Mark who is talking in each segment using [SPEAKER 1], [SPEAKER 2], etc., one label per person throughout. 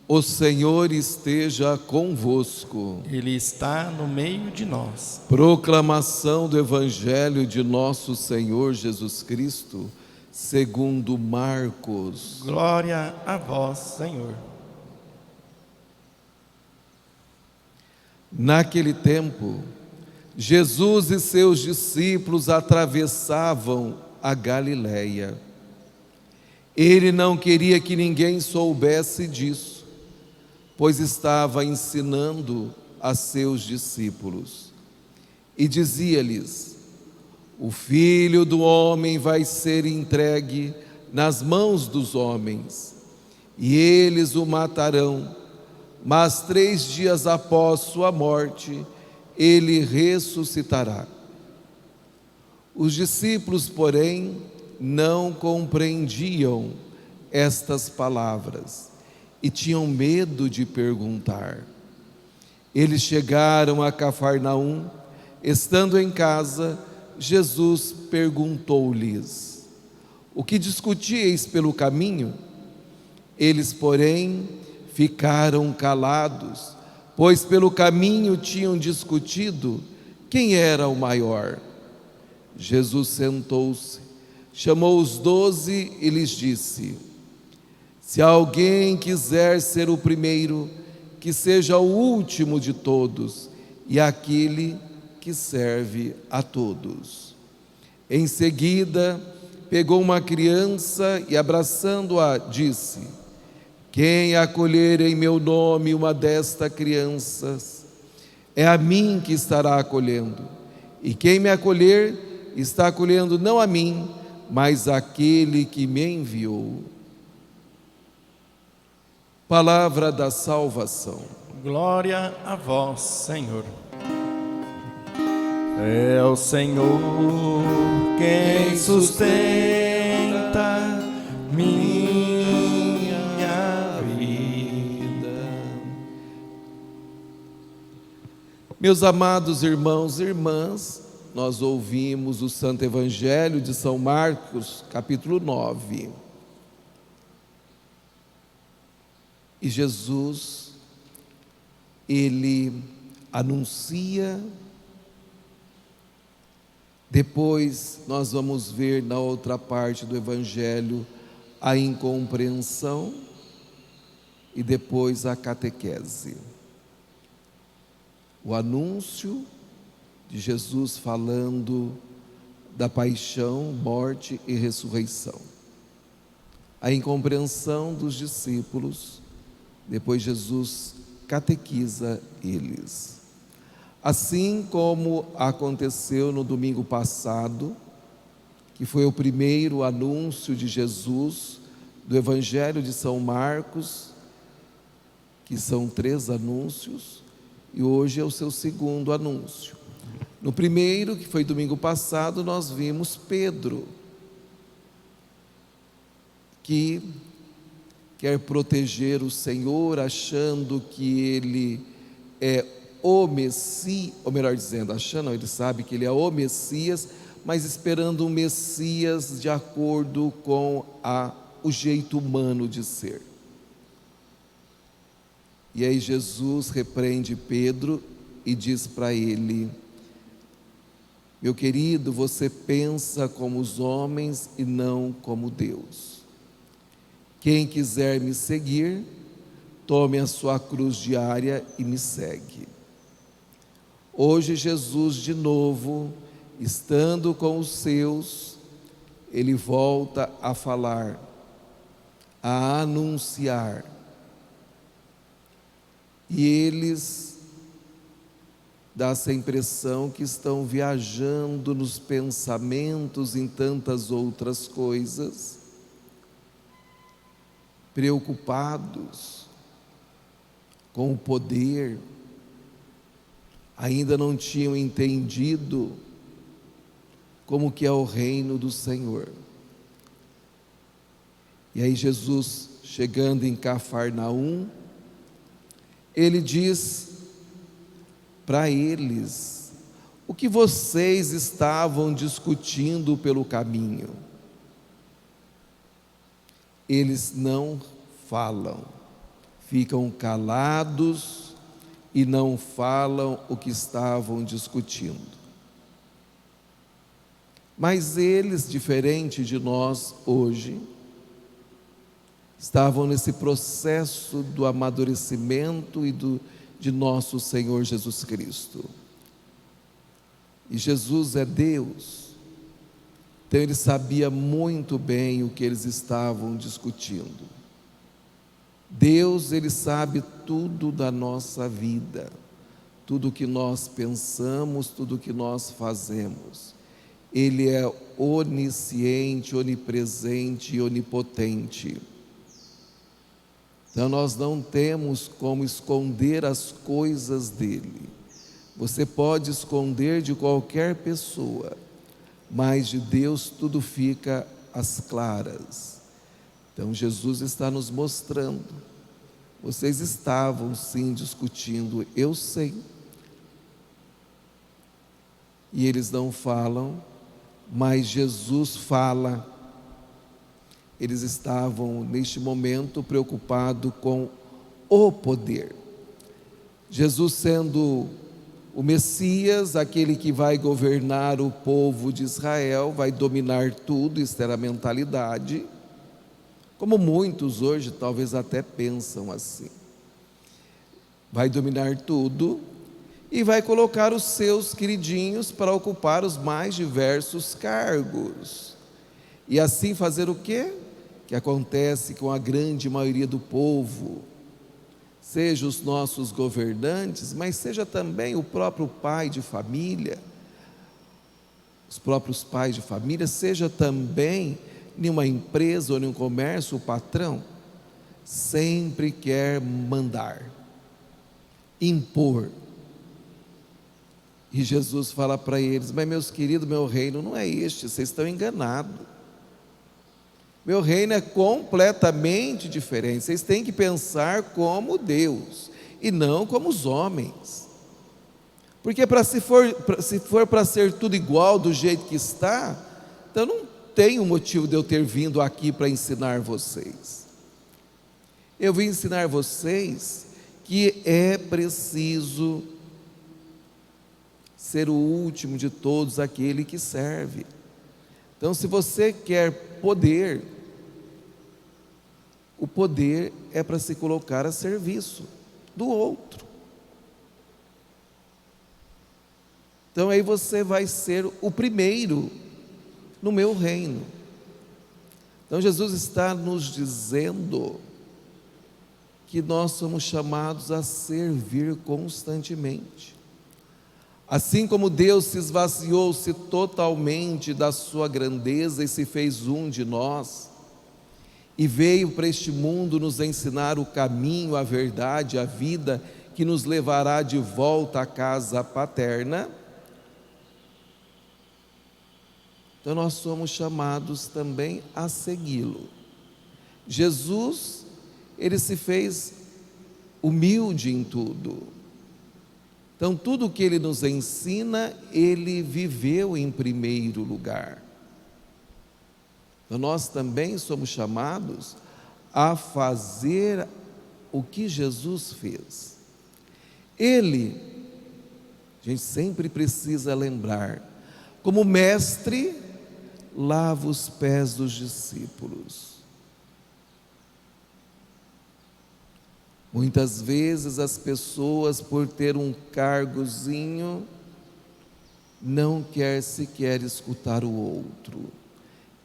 [SPEAKER 1] O Senhor esteja convosco.
[SPEAKER 2] Ele está no meio de nós.
[SPEAKER 1] Proclamação do Evangelho de nosso Senhor Jesus Cristo, segundo Marcos.
[SPEAKER 2] Glória a vós, Senhor.
[SPEAKER 1] Naquele tempo, Jesus e seus discípulos atravessavam a Galileia. Ele não queria que ninguém soubesse disso, pois estava ensinando a seus discípulos. E dizia-lhes: o Filho do Homem vai ser entregue nas mãos dos homens, e eles o matarão, mas 3 dias após sua morte, ele ressuscitará. Os discípulos, porém, não compreendiam estas palavras e tinham medo de perguntar. Eles chegaram a Cafarnaum. Estando em casa, Jesus perguntou-lhes: o que discutíeis pelo caminho? Eles, porém, ficaram calados, pois pelo caminho tinham discutido quem era o maior. Jesus sentou-se, chamou os 12 e lhes disse: se alguém quiser ser o primeiro, que seja o último de todos e aquele que serve a todos. Em seguida, pegou uma criança e, abraçando-a, disse: quem acolher em meu nome uma destas crianças, é a mim que estará acolhendo. E quem me acolher, está acolhendo não a mim, mas aquele que me enviou. Palavra da salvação.
[SPEAKER 2] Glória a vós, Senhor. É o Senhor quem sustenta minha vida.
[SPEAKER 1] Meus amados irmãos e irmãs, nós ouvimos o Santo Evangelho de São Marcos, capítulo 9. E Jesus, ele anuncia. Depois nós vamos ver na outra parte do Evangelho a incompreensão e depois a catequese. O anúncio de Jesus falando da paixão, morte e ressurreição. A incompreensão dos discípulos, depois Jesus catequiza eles. Assim como aconteceu no domingo passado, que foi o primeiro anúncio de Jesus do Evangelho de São Marcos, que são 3 anúncios, e hoje é o seu segundo anúncio. No primeiro, que foi domingo passado, nós vimos Pedro, que quer proteger o Senhor, achando que ele é o Messias, ou melhor dizendo, achando, ele sabe que ele é o Messias, mas esperando um Messias de acordo com o jeito humano de ser. E aí Jesus repreende Pedro e diz para ele: meu querido, você pensa como os homens e não como Deus. Quem quiser me seguir, tome a sua cruz diária e me segue. Hoje Jesus, de novo, estando com os seus, ele volta a falar, a anunciar. E eles dá essa impressão que estão viajando nos pensamentos em tantas outras coisas, preocupados com o poder, ainda não tinham entendido como que é o reino do Senhor. E aí Jesus, chegando em Cafarnaum, ele diz para eles: o que vocês estavam discutindo pelo caminho? Eles não falam, ficam calados e não falam o que estavam discutindo. Mas eles, diferente de nós hoje, estavam nesse processo do amadurecimento de nosso Senhor Jesus Cristo. E Jesus é Deus, então Ele sabia muito bem o que eles estavam discutindo. Deus, Ele sabe tudo da nossa vida, tudo o que nós pensamos, tudo o que nós fazemos. Ele é onisciente, onipresente e onipotente. Então nós não temos como esconder as coisas dele. Você pode esconder de qualquer pessoa, mas de Deus tudo fica às claras. Então Jesus está nos mostrando. Vocês estavam sim discutindo, eu sei. E eles não falam, mas Jesus fala. Eles estavam neste momento preocupados com o poder. Jesus sendo o Messias, aquele que vai governar o povo de Israel, vai dominar tudo, isso era a mentalidade, como muitos hoje talvez até pensam assim. Vai dominar tudo e vai colocar os seus queridinhos para ocupar os mais diversos cargos. E assim fazer o quê? Que acontece com a grande maioria do povo, seja os nossos governantes, mas seja também o próprio pai de família, os próprios pais de família, seja também em uma empresa ou em um comércio, o patrão sempre quer mandar, impor. E Jesus fala para eles: mas meus queridos, meu reino não é este, vocês estão enganados. Meu reino é completamente diferente. Vocês têm que pensar como Deus e não como os homens. Porque se for para ser tudo igual do jeito que está, então não tem um motivo de eu ter vindo aqui para ensinar vocês. Eu vim ensinar vocês que é preciso ser o último de todos, aquele que serve. Então, se você quer poder, o poder é para se colocar a serviço do outro. Então aí você vai ser o primeiro no meu reino. Então Jesus está nos dizendo que nós somos chamados a servir constantemente. Assim como Deus se esvaziou-se totalmente da sua grandeza e se fez um de nós, e veio para este mundo nos ensinar o caminho, a verdade, a vida, que nos levará de volta à casa paterna, então nós somos chamados também a segui-lo. Jesus, ele se fez humilde em tudo. Então tudo o que ele nos ensina, ele viveu em primeiro lugar. Então nós também somos chamados a fazer o que Jesus fez. Ele, a gente sempre precisa lembrar, como mestre, lava os pés dos discípulos. Muitas vezes as pessoas, por ter um cargozinho, não quer sequer escutar o outro,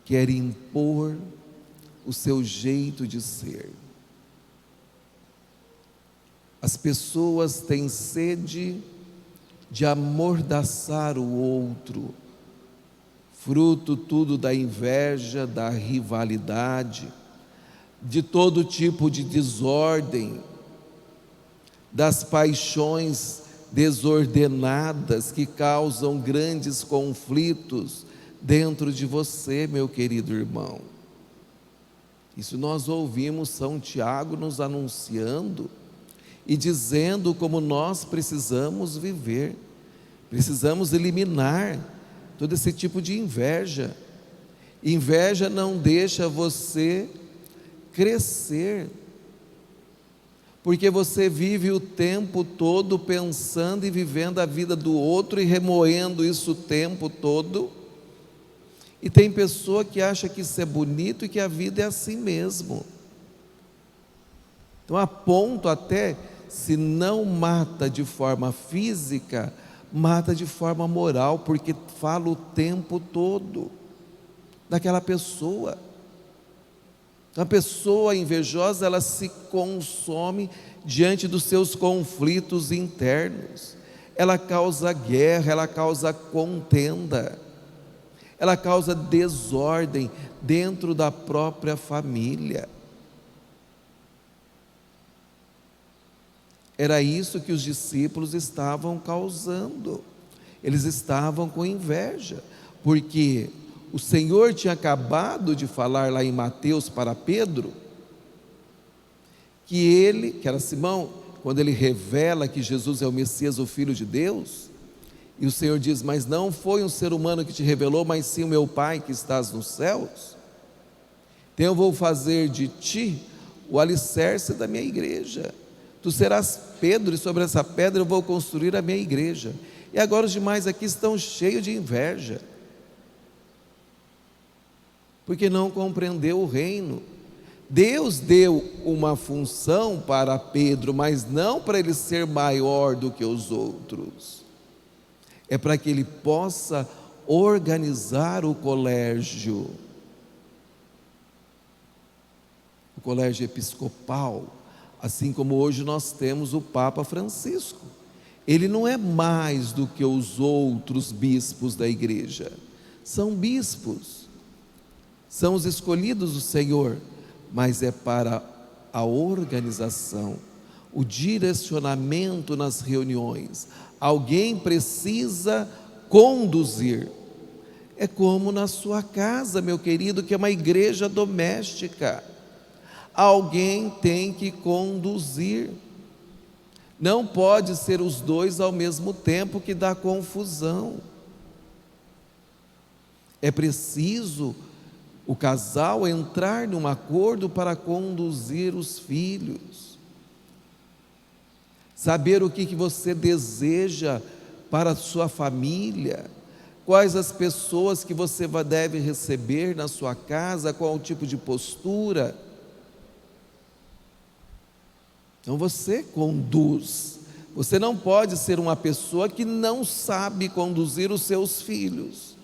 [SPEAKER 1] quer impor o seu jeito de ser. As pessoas têm sede de amordaçar o outro, fruto tudo da inveja, da rivalidade, de todo tipo de desordem, das paixões desordenadas que causam grandes conflitos dentro de você, meu querido irmão. Isso nós ouvimos São Tiago nos anunciando e dizendo como nós precisamos viver. Precisamos eliminar todo esse tipo de inveja. Inveja não deixa você crescer, porque você vive o tempo todo pensando e vivendo a vida do outro e remoendo isso o tempo todo. E tem pessoa que acha que isso é bonito e que a vida é assim mesmo. Então, a ponto até, se não mata de forma física, mata de forma moral, porque fala o tempo todo daquela pessoa. A pessoa invejosa, ela se consome diante dos seus conflitos internos. Ela causa guerra, ela causa contenda, ela causa desordem dentro da própria família. Era isso que os discípulos estavam causando. Eles estavam com inveja, porque o Senhor tinha acabado de falar lá em Mateus para Pedro, que ele, que era Simão, quando ele revela que Jesus é o Messias, o Filho de Deus, e o Senhor diz: mas não foi um ser humano que te revelou, mas sim o meu Pai que estás nos céus. Então eu vou fazer de ti o alicerce da minha igreja. Tu serás Pedro, e sobre essa pedra eu vou construir a minha igreja. E agora os demais aqui estão cheios de inveja, porque não compreendeu o reino. Deus deu uma função para Pedro, mas não para ele ser maior do que os outros. É para que ele possa organizar o colégio episcopal, assim como hoje nós temos o Papa Francisco. Ele não é mais do que os outros bispos da igreja. São bispos, são os escolhidos do Senhor, mas é para a organização, o direcionamento nas reuniões. Alguém precisa conduzir. É como na sua casa, meu querido, que é uma igreja doméstica. Alguém tem que conduzir. Não pode ser os dois ao mesmo tempo, que dá confusão. É preciso o casal entrar num acordo para conduzir os filhos. Saber o que você deseja para a sua família, quais as pessoas que você deve receber na sua casa, qual o tipo de postura. Então você conduz. Você não pode ser uma pessoa que não sabe conduzir os seus filhos.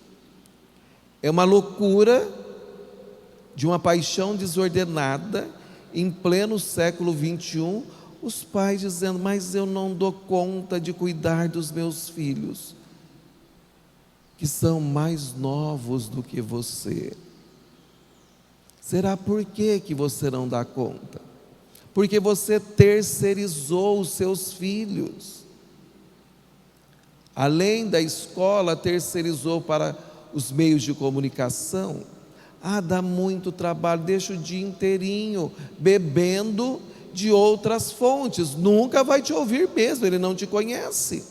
[SPEAKER 1] É uma loucura de uma paixão desordenada, em pleno século 21, os pais dizendo: mas eu não dou conta de cuidar dos meus filhos, que são mais novos do que você. Será por que você não dá conta? Porque você terceirizou os seus filhos. Além da escola, terceirizou para os meios de comunicação. Dá muito trabalho, deixa o dia inteirinho bebendo de outras fontes. Nunca vai te ouvir mesmo, ele não te conhece.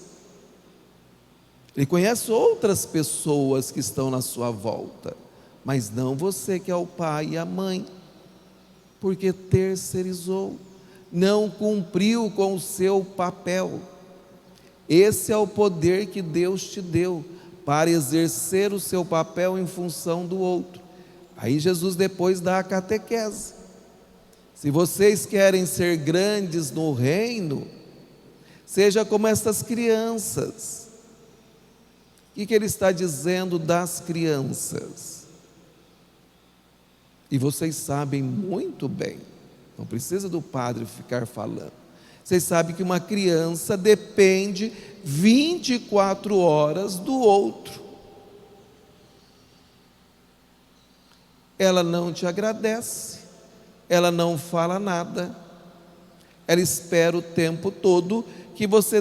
[SPEAKER 1] Ele conhece outras pessoas que estão na sua volta, mas não você, que é o pai e a mãe, porque terceirizou, não cumpriu com o seu papel. Esse é o poder que Deus te deu, para exercer o seu papel em função do outro. Aí Jesus depois dá a catequese. Se vocês querem ser grandes no reino, seja como essas crianças. O que ele está dizendo das crianças? E vocês sabem muito bem, não precisa do padre ficar falando. Vocês sabem que uma criança depende 24 horas do outro. Ela não te agradece, ela não fala nada, ela espera o tempo todo que você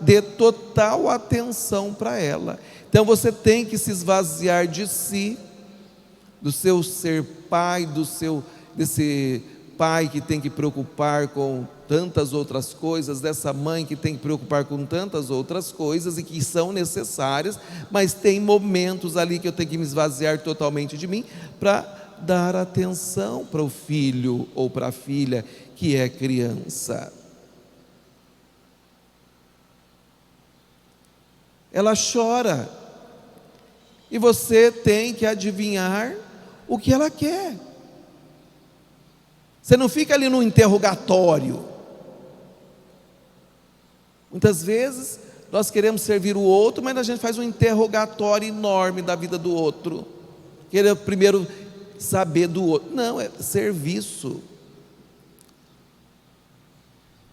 [SPEAKER 1] dê total atenção para ela. Então você tem que se esvaziar de si, do seu ser pai, desse pai que tem que preocupar com tantas outras coisas, dessa mãe que tem que preocupar com tantas outras coisas e que são necessárias, mas tem momentos ali que eu tenho que me esvaziar totalmente de mim para dar atenção para o filho ou para a filha que é criança. ela chora. E você tem que adivinhar o que ela quer. Você não fica ali no interrogatório. Muitas vezes nós queremos servir o outro, mas a gente faz um interrogatório enorme da vida do outro. Querer primeiro saber do outro. Não, é serviço.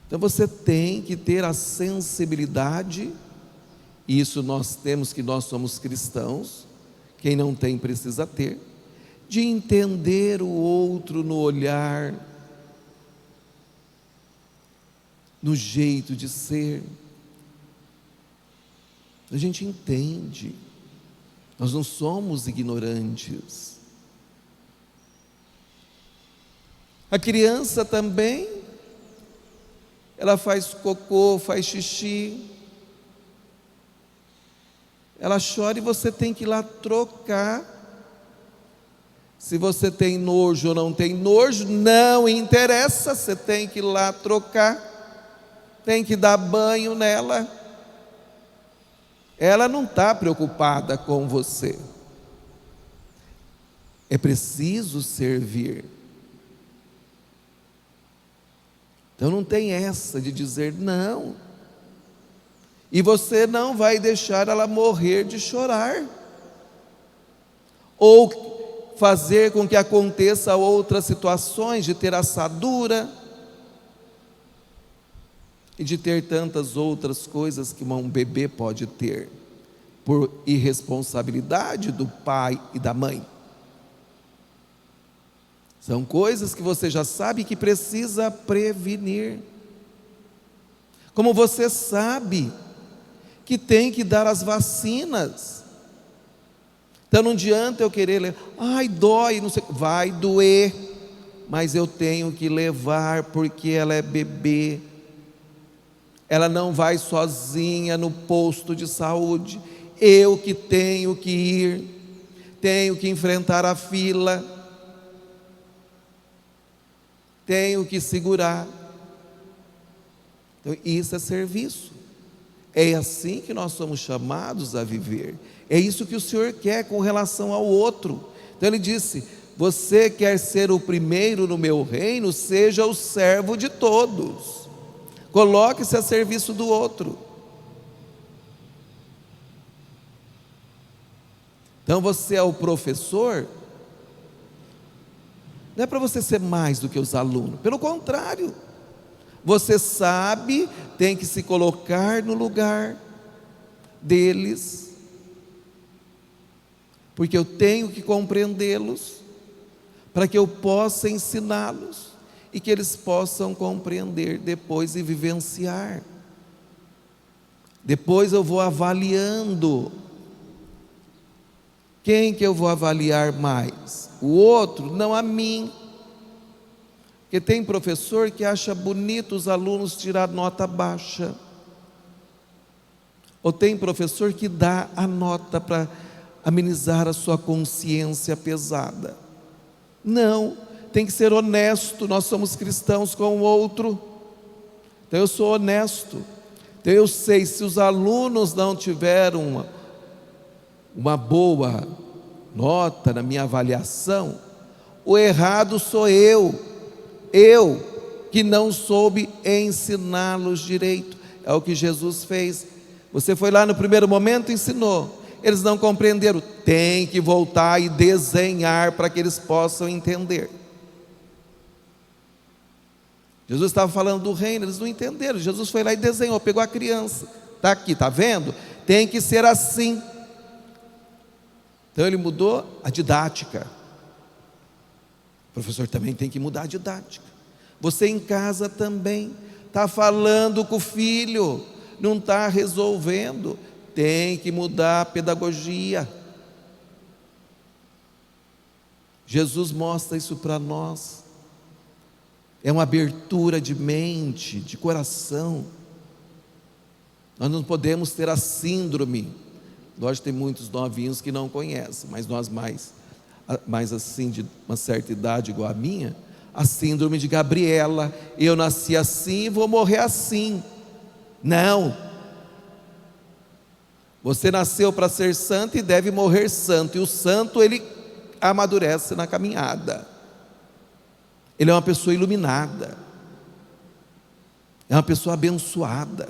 [SPEAKER 1] Então você tem que ter a sensibilidade, isso nós temos, que nós somos cristãos, quem não tem precisa ter, de entender o outro no olhar, no jeito de ser. A gente entende, nós não somos ignorantes. A criança também, ela faz cocô, faz xixi, ela chora e você tem que ir lá trocar. Se você tem nojo ou não tem nojo, não interessa, você tem que ir lá trocar, tem que dar banho nela. Ela não está preocupada com você. É preciso servir. Então não tem essa de dizer não. E você não vai deixar ela morrer de chorar. Ou fazer com que aconteça outras situações de ter assadura e de ter tantas outras coisas que um bebê pode ter por irresponsabilidade do pai e da mãe. São coisas que você já sabe que precisa prevenir. Como você sabe que tem que dar as vacinas. Então não adianta eu querer ler, ai dói, não sei, vai doer, mas eu tenho que levar porque ela é bebê. Ela não vai sozinha no posto de saúde. Eu que tenho que ir, tenho que enfrentar a fila, tenho que segurar. Então, isso é serviço. É assim que nós somos chamados a viver. É isso que o Senhor quer com relação ao outro. Então Ele disse: você quer ser o primeiro no meu reino, seja o servo de todos. Coloque-se a serviço do outro. Então você é o professor, não é para você ser mais do que os alunos, pelo contrário, você sabe, tem que se colocar no lugar deles, porque eu tenho que compreendê-los, para que eu possa ensiná-los, e que eles possam compreender depois e vivenciar. Depois eu vou avaliando. Quem que eu vou avaliar mais? O outro, não a mim. Porque tem professor que acha bonito os alunos tirar nota baixa. Ou tem professor que dá a nota para amenizar a sua consciência pesada. Não, tem que ser honesto. Nós somos cristãos com o outro. Então eu sou honesto. Então eu sei, se os alunos não tiveram uma boa nota na minha avaliação, o errado sou eu que não soube ensiná-los direito. É o que Jesus fez. Você foi lá no primeiro momento e ensinou, eles não compreenderam, tem que voltar e desenhar para que eles possam entender. Jesus estava falando do reino, eles não entenderam. Jesus foi lá e desenhou, pegou a criança, está aqui, está vendo? Tem que ser assim. Então ele mudou a didática. O professor também tem que mudar a didática. Você em casa também está falando com o filho, não está resolvendo, tem que mudar a pedagogia. Jesus mostra isso para nós. É uma abertura de mente, de coração. Nós não podemos ter a síndrome. Lógico, tem muitos novinhos que não conhecem, mas nós mais assim, de uma certa idade igual a minha, a síndrome de Gabriela, eu nasci assim e vou morrer assim. Não. Você nasceu para ser santo e deve morrer santo. E o santo, ele amadurece na caminhada. Ele é uma pessoa iluminada. É uma pessoa abençoada.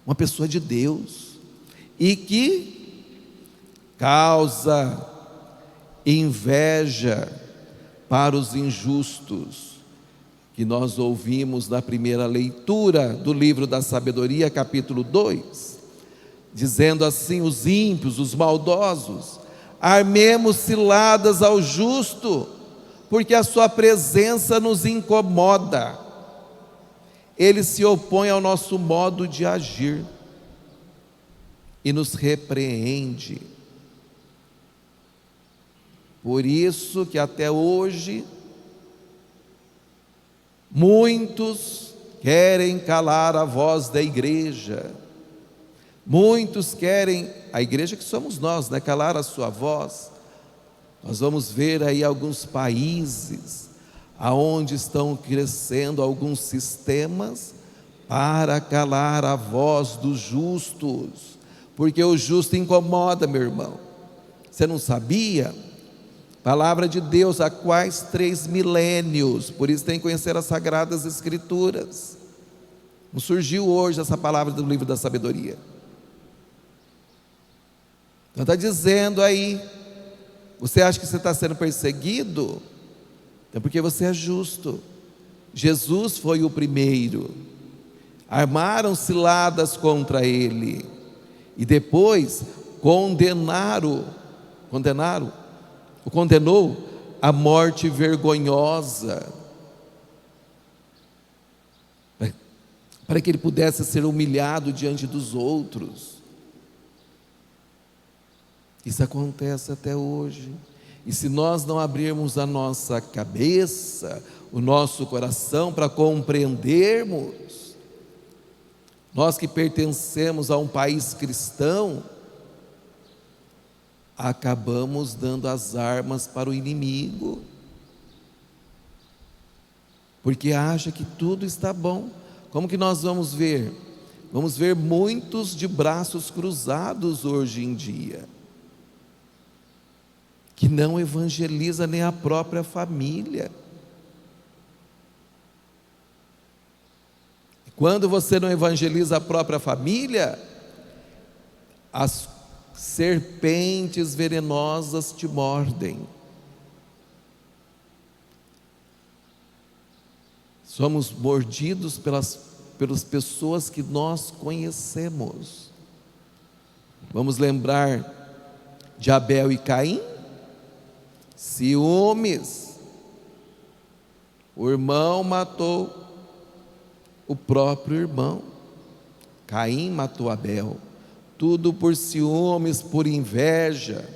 [SPEAKER 1] Uma pessoa de Deus. E que causa inveja para os injustos, que nós ouvimos na primeira leitura do livro da Sabedoria, capítulo 2, dizendo assim: os ímpios, os maldosos, armemos ciladas ao justo, porque a sua presença nos incomoda. Ele se opõe ao nosso modo de agir e nos repreende. Por isso que até hoje muitos querem calar a voz da igreja. Muitos querem, a igreja que somos nós, né, calar a sua voz. Nós vamos ver aí alguns países aonde estão crescendo alguns sistemas para calar a voz dos justos, porque o justo incomoda, meu irmão. Você não sabia? Palavra de Deus há quase 3 milênios, por isso tem que conhecer as Sagradas Escrituras. Não surgiu hoje essa palavra do livro da Sabedoria. Então está dizendo aí, você acha que você está sendo perseguido? É porque você é justo. Jesus foi o primeiro. Armaram ciladas contra ele e depois o condenou à morte vergonhosa, para que ele pudesse ser humilhado diante dos outros. Isso acontece até hoje. E se nós não abrirmos a nossa cabeça, o nosso coração para compreendermos, nós que pertencemos a um país cristão, acabamos dando as armas para o inimigo, porque acha que tudo está bom. Como que nós vamos ver? Vamos ver muitos de braços cruzados hoje em dia, que não evangeliza nem a própria família. Quando você não evangeliza a própria família, as serpentes venenosas te mordem. Somos mordidos pelas pessoas que nós conhecemos. Vamos lembrar de Abel e Caim? Ciúmes. O irmão matou o próprio irmão. Caim matou Abel. Tudo por ciúmes, por inveja,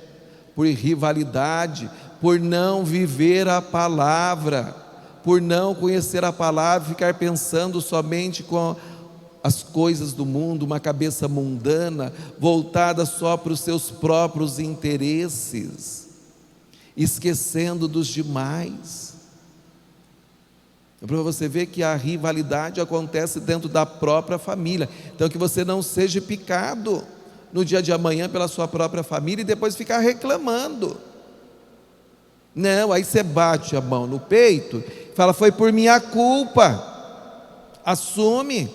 [SPEAKER 1] por rivalidade, por não viver a palavra, por não conhecer a palavra, ficar pensando somente com as coisas do mundo, uma cabeça mundana, voltada só para os seus próprios interesses, esquecendo dos demais. Para você ver que a rivalidade acontece dentro da própria família. Então que você não seja picado no dia de amanhã pela sua própria família e depois ficar reclamando. Não, aí você bate a mão no peito e fala: foi por minha culpa. Assume.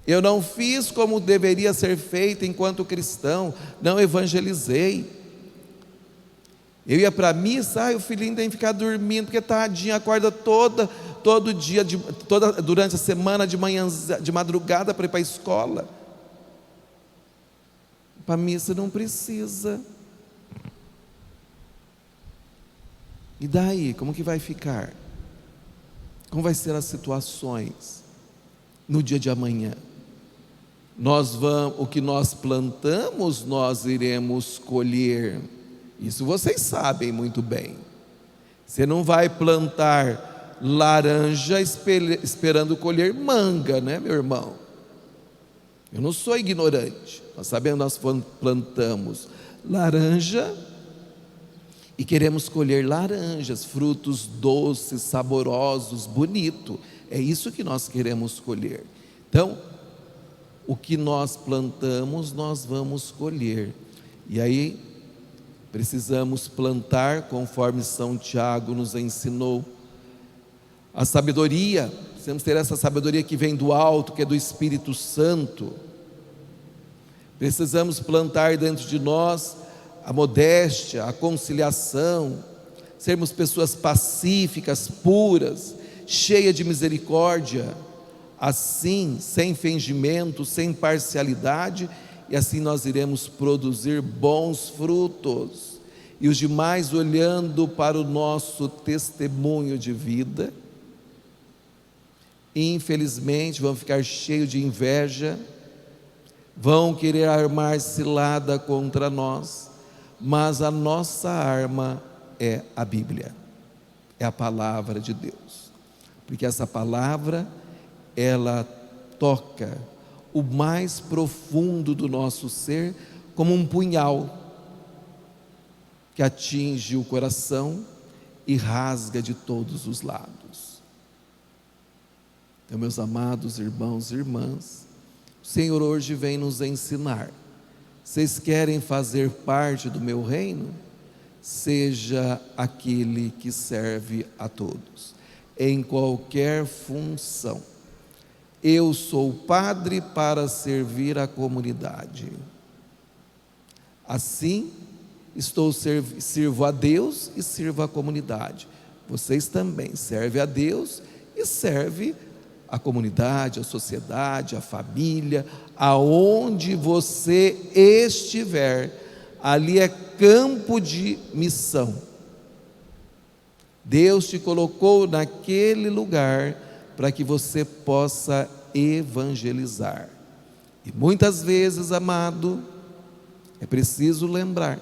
[SPEAKER 1] Eu não fiz como deveria ser feito enquanto cristão, não evangelizei. Eu ia para a missa, o filhinho tem que ficar dormindo, porque tadinho, acorda todo dia, durante a semana, de manhã, de madrugada, para ir para a escola. Para a missa não precisa. E daí, como que vai ficar? Como vai ser as situações no dia de amanhã? O que nós plantamos, nós iremos colher. Isso vocês sabem muito bem. Você não vai plantar laranja esperando colher manga, né, meu irmão? Eu não sou ignorante. Nós sabemos, nós plantamos laranja e queremos colher laranjas, frutos doces, saborosos, bonitos. É isso que nós queremos colher. Então, o que nós plantamos, nós vamos colher. E aí, precisamos plantar conforme São Tiago nos ensinou. A sabedoria, precisamos ter essa sabedoria que vem do alto, que é do Espírito Santo. Precisamos plantar dentro de nós a modéstia, a conciliação, sermos pessoas pacíficas, puras, cheias de misericórdia, assim, sem fingimento, sem parcialidade, e assim nós iremos produzir bons frutos, e os demais, olhando para o nosso testemunho de vida, infelizmente vão ficar cheios de inveja, vão querer armar cilada contra nós, mas a nossa arma é a Bíblia, é a palavra de Deus, porque essa palavra, ela toca o mais profundo do nosso ser, como um punhal, que atinge o coração e rasga de todos os lados. Então, meus amados irmãos e irmãs, o Senhor hoje vem nos ensinar: vocês querem fazer parte do meu reino? Seja aquele que serve a todos, em qualquer função. Eu sou padre para servir a comunidade. Assim, sirvo a Deus e sirvo a comunidade. Vocês também servem a Deus e servem a comunidade, a sociedade, a família. Aonde você estiver, ali é campo de missão. Deus te colocou naquele lugar para que você possa evangelizar. E muitas vezes, amado, é preciso lembrar,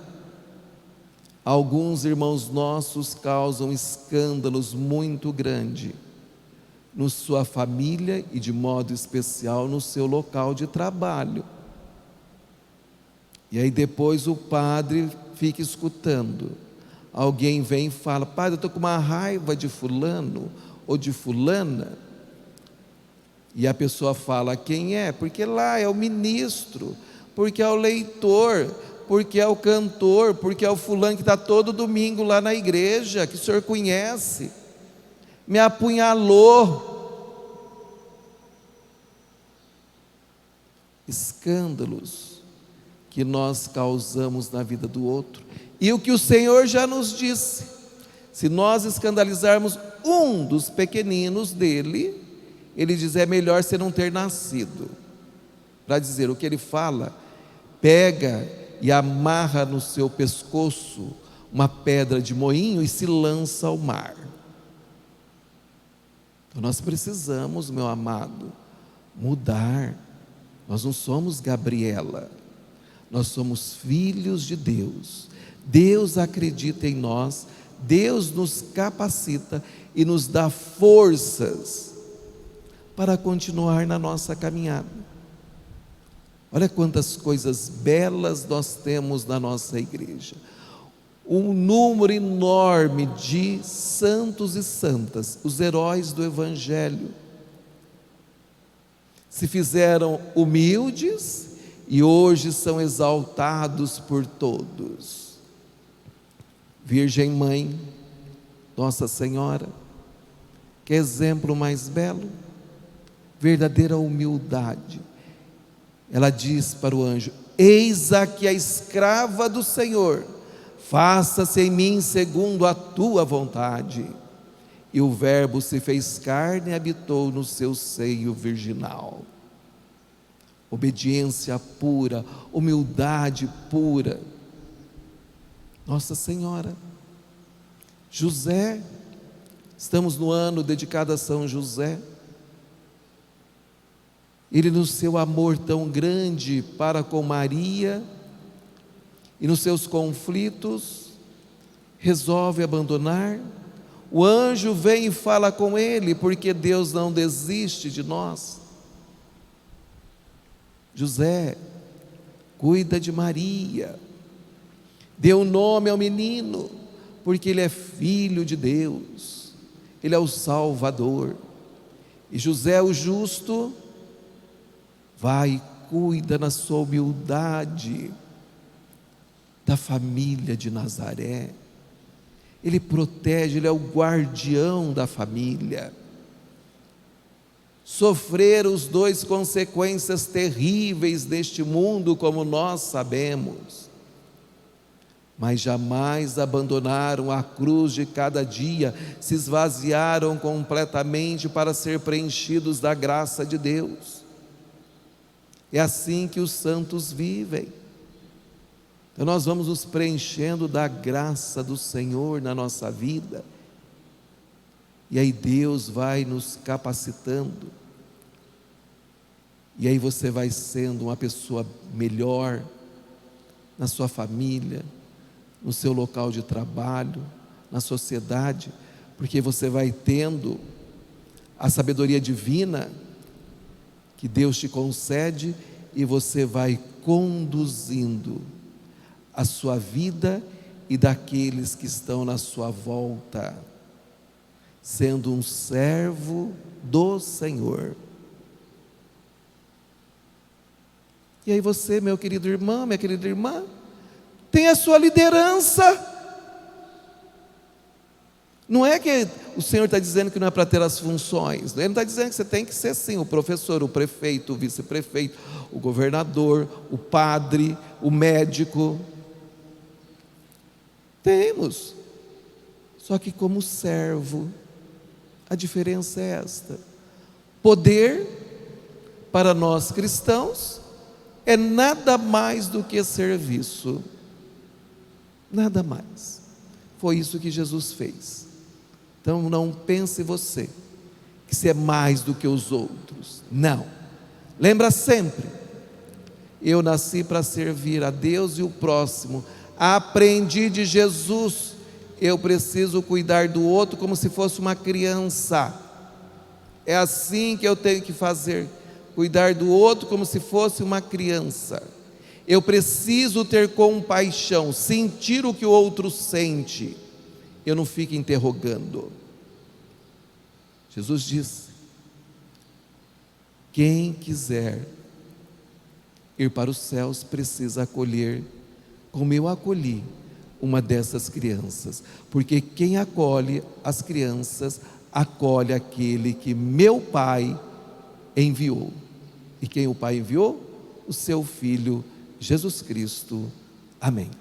[SPEAKER 1] alguns irmãos nossos causam escândalos muito grandes na sua família e de modo especial no seu local de trabalho. E aí depois o padre fica escutando, alguém vem e fala: padre, eu estou com uma raiva de fulano ou de fulana. E a pessoa fala: quem é? Porque lá é o ministro, porque é o leitor, porque é o cantor, porque é o fulano que está todo domingo lá na igreja, que o senhor conhece, me apunhalou. Escândalos que nós causamos na vida do outro. E o que o Senhor já nos disse: se nós escandalizarmos um dos pequeninos dele, Ele diz: é melhor você não ter nascido. Para dizer o que ele fala: pega e amarra no seu pescoço uma pedra de moinho e se lança ao mar. Então nós precisamos, meu amado, mudar. Nós não somos Gabriela, nós somos filhos de Deus. Deus acredita em nós, Deus nos capacita e nos dá forças para continuar na nossa caminhada. Olha quantas coisas belas nós temos na nossa igreja. Um número enorme de santos e santas, os heróis do Evangelho, se fizeram humildes e hoje são exaltados por todos. Virgem Mãe, Nossa Senhora, que exemplo mais belo, verdadeira humildade. Ela diz para o anjo: eis aqui a escrava do Senhor, faça-se em mim segundo a tua vontade. E o Verbo se fez carne e habitou no seu seio virginal. Obediência pura, humildade pura. Nossa Senhora. José, estamos no ano dedicado a São José. Ele, no seu amor tão grande para com Maria e nos seus conflitos, resolve abandonar. O anjo vem e fala com ele, porque Deus não desiste de nós. José, cuida de Maria, dê um nome ao menino, porque ele é filho de Deus, ele é o Salvador. E José, o justo, vai e cuida na sua humildade da família de Nazaré. Ele protege, Ele é o guardião da família. Sofreram os dois consequências terríveis deste mundo, como nós sabemos, mas jamais abandonaram a cruz de cada dia, se esvaziaram completamente para ser preenchidos da graça de Deus. É assim que os santos vivem. Então nós vamos nos preenchendo da graça do Senhor na nossa vida, e aí Deus vai nos capacitando, e aí você vai sendo uma pessoa melhor na sua família, no seu local de trabalho, na sociedade, porque você vai tendo a sabedoria divina que Deus te concede, e você vai conduzindo a sua vida e daqueles que estão na sua volta, sendo um servo do Senhor. E aí você, meu querido irmão, minha querida irmã, tem a sua liderança. Não é que o Senhor está dizendo que não é para ter as funções, Ele não está dizendo que você tem que ser sim o professor, o prefeito, o vice-prefeito, o governador, o padre, o médico. Temos, só que como servo. A diferença é esta: poder para nós cristãos é nada mais do que serviço, nada mais. Foi isso que Jesus fez. Então não pense você que você é mais do que os outros, não. Lembra sempre, eu nasci para servir a Deus e o próximo, aprendi de Jesus, eu preciso cuidar do outro como se fosse uma criança. É assim que eu tenho que fazer, cuidar do outro como se fosse uma criança. Eu preciso ter compaixão, sentir o que o outro sente. Eu não fico interrogando. Jesus disse: quem quiser ir para os céus precisa acolher, como eu acolhi uma dessas crianças, porque quem acolhe as crianças, acolhe aquele que meu Pai enviou. E quem o Pai enviou? O seu Filho Jesus Cristo. Amém.